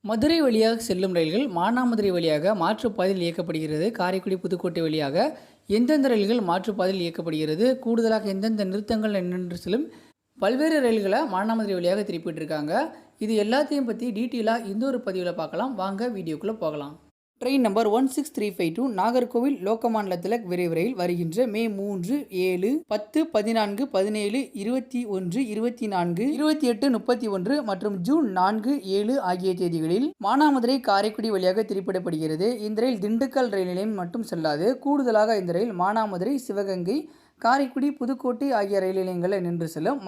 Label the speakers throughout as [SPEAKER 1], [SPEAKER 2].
[SPEAKER 1] மதுரை வழியாக செல்லும் ரயில்கள் மானாமதுரை வழியாக மாற்றுப்பாதையில் இயக்கப்படுகிறது. காரைக்குடி புதுக்கோட்டை வழியாக எந்தெந்த ரயில்கள் மாற்றுப்பாதையில் இயக்கப்படுகிறது, கூடுதலாக எந்தெந்த நிறுத்தங்கள் நின்று செல்லும் பல்வேறு ரயில்களை மானாமதுரை வழியாக திருப்பிட்டு இருக்காங்க. இது எல்லாத்தையும் பற்றி டீட்டெயிலாக இந்த ஒரு பதிவில் பார்க்கலாம். வாங்க வீடியோக்குள்ளே போகலாம். ட்ரெயின் நம்பர் 16352 நாகர்கோவில் லோகமான்ய திலக் விரைவு ரயில் வருகின்ற மே 3, 7, 10, 14, 17, 21, 24, 28, 31 மற்றும் ஜூன் 4, 7 ஆகிய தேதிகளில் மானாமதுரை காரைக்குடி வழியாக திருப்பிடப்படுகிறது. இந்த ரயில் திண்டுக்கல் ரயில் நிலையம் மட்டும் செல்லாது. கூடுதலாக இந்த ரயில் மானாமதுரை, சிவகங்கை, காரைக்குடி, புதுக்கோட்டை ஆகிய ரயில் நிலையங்களில் நின்று செல்லும்.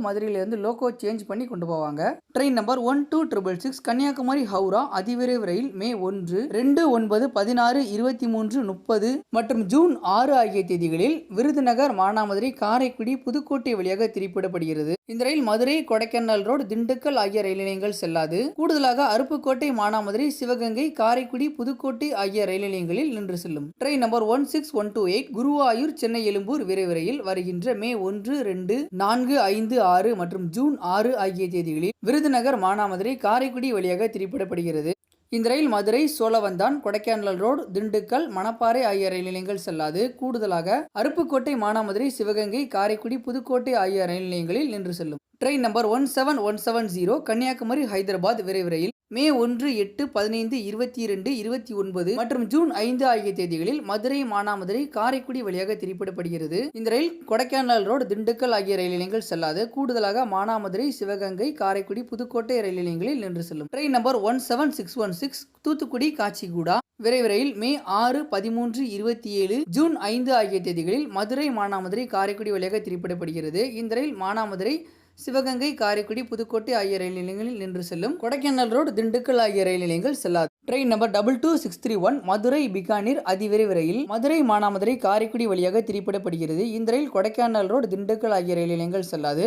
[SPEAKER 1] மதுரையிலிருந்து லோகோ சேஞ்ச் பண்ணி கொண்டு போவாங்க. ட்ரெயின் நம்பர் 12666 கன்னியாகுமரி ஹவுரா அதிவிரைவு ரயில் மே 1, 2, 9, 16, 23, 30 மற்றும் ஜூன் 6 ஆகிய தேதிகளில் விருதுநகர், மானாமதுரை, காரைக்குடி, புதுக்கோட்டை வழியாக திருப்பிடப்படுகிறது. இந்த ரயில் மதுரை, கொடைக்கானல் ரோடு, திண்டுக்கல் ஆகிய ரயில் நிலையங்கள் செல்லாது. கூடுதலாக அருப்புக்கோட்டை, மானாமதுரை, சிவகங்கை, காரைக்குடி, புதுக்கோட்டை ஆகிய ரயில் நிலையங்களில் நின்று செல்லும். ட்ரெயின் நம்பர் 16128 குருவாயூர், சென்னை எழும்பூர் விரைவு ரயில் வருகின்ற மே 1, 2, 4, 5, 6 மற்றும் ஜூன் 6 ஆகிய தேதிகளில் விருதுநகர், மானாமதுரை, காரைக்குடி வழியாக திருப்பிடப்படுகிறது. இந்த ரயில் மதுரை, சோழவந்தான், கொடைக்கானல் ரோடு, திண்டுக்கல், மணப்பாறை ஆகிய ரயில் நிலையங்கள் செல்லாது. கூடுதலாக அருப்புக்கோட்டை, மானாமதுரை, சிவகங்கை, காரைக்குடி, புதுக்கோட்டை ஆகிய ரயில் நிலையங்களில் நின்று செல்லும். ட்ரெயின் நம்பர் 17170 கன்னியாகுமரி ஹைதராபாத் விரைவு ரயில் மே 1, 8, 15, 22, 29 மற்றும் ஜூன் 5 ஆகிய தேதிகளில் மதுரை, மானாமதுரை, காரைக்குடி வழியாக திருப்பிடப்படுகிறது. இந்த ரயில் கொடைக்கானல் ரோடு, திண்டுக்கல் ஆகிய ரயில் நிலையங்கள் செல்லாது. கூடுதலாக மானாமதுரை, சிவகங்கை, காரைக்குடி, புதுக்கோட்டை ரயில் நிலையங்களில் நின்று செல்லும். ட்ரெயின் நம்பர் 17616 தூத்துக்குடி காச்சிகுடா விரைவு ரயில் மே 6, 13, 27, ஜூன் 5 ஆகிய தேதிகளில் மதுரை, மானாமதுரை, காரைக்குடி வழியாக திருப்பிடப்படுகிறது. இந்த ரயில் மானாமதுரை, சிவகங்கை, காரைக்குடி, புதுக்கோட்டை ஆகிய ரயில் நிலையங்களில் நின்று செல்லும். கொடைக்கானல் ரோடு, திண்டுக்கல் ஆகிய ரயில் நிலையங்கள் செல்லாது. ட்ரெயின் நம்பர் 22631 மதுரை பிகானீர் அதிவிரைவு ரயில் மதுரை, மானாமதுரை, காரைக்குடி வழியாக திருப்பிடப்படுகிறது. இந்த ரயில் கொடைக்கானல் ரோடு, திண்டுக்கல் ஆகிய ரயில் நிலையங்கள் செல்லாது.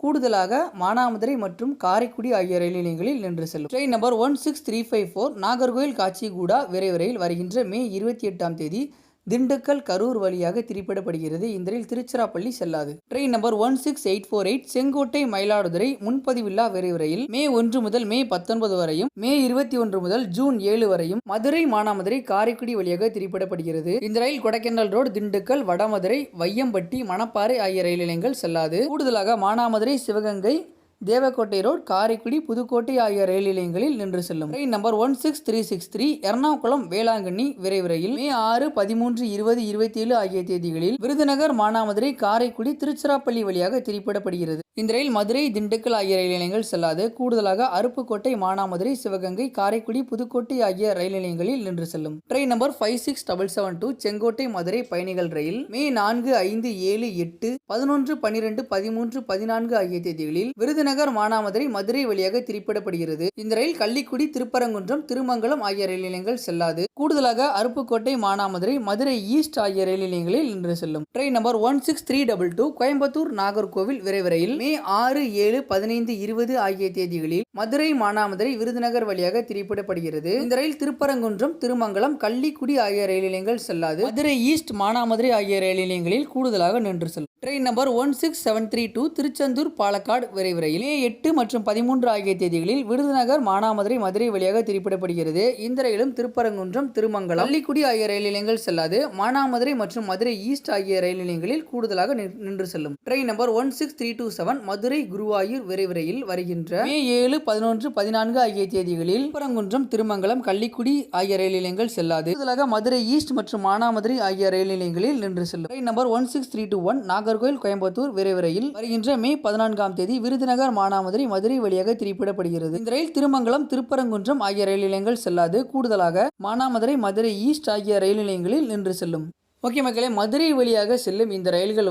[SPEAKER 1] கூடுதலாக மானாமதுரை மற்றும் காரைக்குடி ஆகிய ரயில் நிலையங்களில் நின்று செல்லும். ட்ரெயின் நம்பர் 16354 நாகர்கோவில் காச்சிகுடா விரைவு ரயில் வருகின்ற மே 28ஆம் தேதி திண்டுக்கல், கரூர் வழியாக திருப்பிடப்படுகிறது. இந்த ரயில் திருச்சிராப்பள்ளி செல்லாது. ட்ரெயின் நம்பர் 16848 செங்கோட்டை, மயிலாடுதுறை முன்பதிவில்லா விரைவு ரயில் மே 1 முதல் மே 19 வரையும், மே 21 முதல் ஜூன் 7 வரையும் மதுரை, மானாமதுரை, காரைக்குடி வழியாக திருப்பிடப்படுகிறது. இந்த ரயில் கொடைக்கானல் ரோடு, திண்டுக்கல், வடமதுரை, வையம்பட்டி, மணப்பாறை ஆகிய ரயில் நிலையங்கள் செல்லாது. கூடுதலாக மானாமதுரை, சிவகங்கை, தேவக்கோட்டை ரோடு, காரைக்குடி, புதுக்கோட்டை ஆகிய ரயில் நிலையங்களில் நின்று செல்லும். ட்ரெயின் நம்பர் 16363 எர்ணாகுளம் வேளாங்கண்ணி விரைவு ரயில் மே 6, 13, 20, 27 ஆகிய தேதிகளில் விருதுநகர், மானாமதுரை, காரைக்குடி, திருச்சிராப்பள்ளி வழியாக திருப்பிடப்படுகிறது. இந்த ரயில் மதுரை, திண்டுக்கல் ஆகிய ரயில் நிலையங்கள் செல்லாது. கூடுதலாக அருப்புக்கோட்டை, மானாமதுரை, சிவகங்கை, காரைக்குடி, புதுக்கோட்டை ஆகிய ரயில் நிலையங்களில் நின்று செல்லும். ட்ரெயின் நம்பர் 56772 செங்கோட்டை, மதுரை பயணிகள் ரயில் மே 4, 5, 7, 8, 11, 12, 13, 14 ஆகிய தேதிகளில் விருதுநகர், மானாமதுரை, மதுரை வழியாக திருப்பிடப்படுகிறது. இந்த ரயில் கள்ளிக்குடி, திருப்பரங்குன்றம், திருமங்கலம் ஆகிய ரயில் நிலையங்கள் செல்லாது. கூடுதலாக அருப்புக்கோட்டை, மானாமதுரை, மதுரை ஈஸ்ட் ஆகிய ரயில் நிலையங்களில் நின்று செல்லும். ட்ரெயின் நம்பர் 16322 கோயம்புத்தூர், நாகர்கோவில் விரைவு ரயில் மே 6, 7, 15, 20 ஆகிய தேதிகளில் மதுரை, மானாமதுரை, விருதுநகர் வழியாக திருப்பிடப்படுகிறது. இந்த ரயில் திருப்பரங்குன்றம், திருமங்கலம், கள்ளிக்குடி ஆகிய ரயில் நிலையங்கள் செல்லாது. மதுரை ஈஸ்ட், மானாமதுரை ஆகிய ரயில் நிலையங்களில் கூடுதலாக நின்று செல்லும். ட்ரெயின் நம்பர் 16732 திருச்செந்தூர், பாலக்காடு விரைவு ரயில் மே 8 மற்றும் 13 ஆகிய தேதிகளில் விருதுநகர், மானாமதுரை, மதுரை வழியாக திருப்பிடப்படுகிறது. இந்த ரயிலும் திருப்பரங்குன்றம், திருமங்கலம், கள்ளிக்குடி ஆகிய ரயில் நிலையங்கள் செல்லாது. மானாமதுரை மற்றும் மதுரை ஈஸ்ட் ஆகிய ரயில் நிலையங்களில் கூடுதலாக நின்று செல்லும். ட்ரெயின் நம்பர் 16327 மதுரை, குருவாயூர் விரைவு ரயில் வருகின்ற மே 7, 11, 14 ஆகிய தேதிகளில் திருப்பரங்குன்றம், திருமங்கலம், கள்ளிக்குடி ஆகிய ரயில் நிலையங்கள் செல்லாது. கூடுதலாக மதுரை ஈஸ்ட் மற்றும் மானாமதுரை ஆகிய ரயில் நிலையங்களில் நின்று செல்லும். ட்ரெயின் நம்பர் 16321 நாகர்கோவில், கோயம்புத்தூர் விரைவு ரயில் வருகின்ற மே 14ஆம் தேதி விருதுநகர், மானாமதுரை, மதுரை வழியாக திருப்பிடப்படுகிறது. இந்த ரயில் திருமங்கலம், திருப்பரங்குன்றம் ஆகிய ரயில் நிலையங்கள் செல்லாது. கூடுதலாக மானாமதுரை, மதுரை ஈஸ்ட் ஆகிய ரயில் நிலையங்களில் நின்று செல்லும். ஓகே மக்களே, மதுரை வழியாக செல்லும் இந்த ரயில்கள்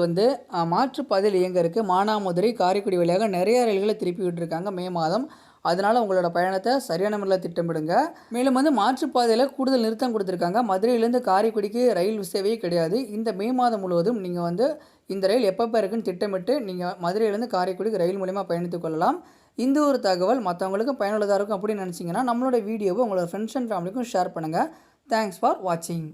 [SPEAKER 1] மாற்றுப்பாதையில் இயங்க இருக்கு. மானாமதுரை, காரைக்குடி வழியாக நிறைய ரயில்களை திருப்பி விட்டுருக்காங்க மே மாதம். அதனால் உங்களோட பயணத்தை சரியான முறையில் திட்டமிடுங்க. மேலும் மாற்றுப்பாதையில் கூடுதல் நிறுத்தம் கொடுத்துருக்காங்க. மதுரையிலேருந்து காரைக்குடிக்கு ரயில் சேவையே கிடையாது. இந்த மே மாதம் முழுவதும் நீங்கள் இந்த ரயில் எப்பப்போ இருக்குன்னு திட்டமிட்டு நீங்கள் மதுரையிலேருந்து காரைக்குடிக்கு ரயில் மூலமாக பயணித்துக் கொள்ளலாம். இந்த ஒரு தகவல் மற்றவங்களுக்கும் பயனுள்ளதாக இருக்கும் அப்படின்னு நினச்சிங்கன்னா நம்மளோட வீடியோவை உங்களோட ஃப்ரெண்ட்ஸ் அண்ட் ஃபேமிலிக்கும் ஷேர் பண்ணுங்கள். தேங்க்ஸ் ஃபார் வாட்சிங்.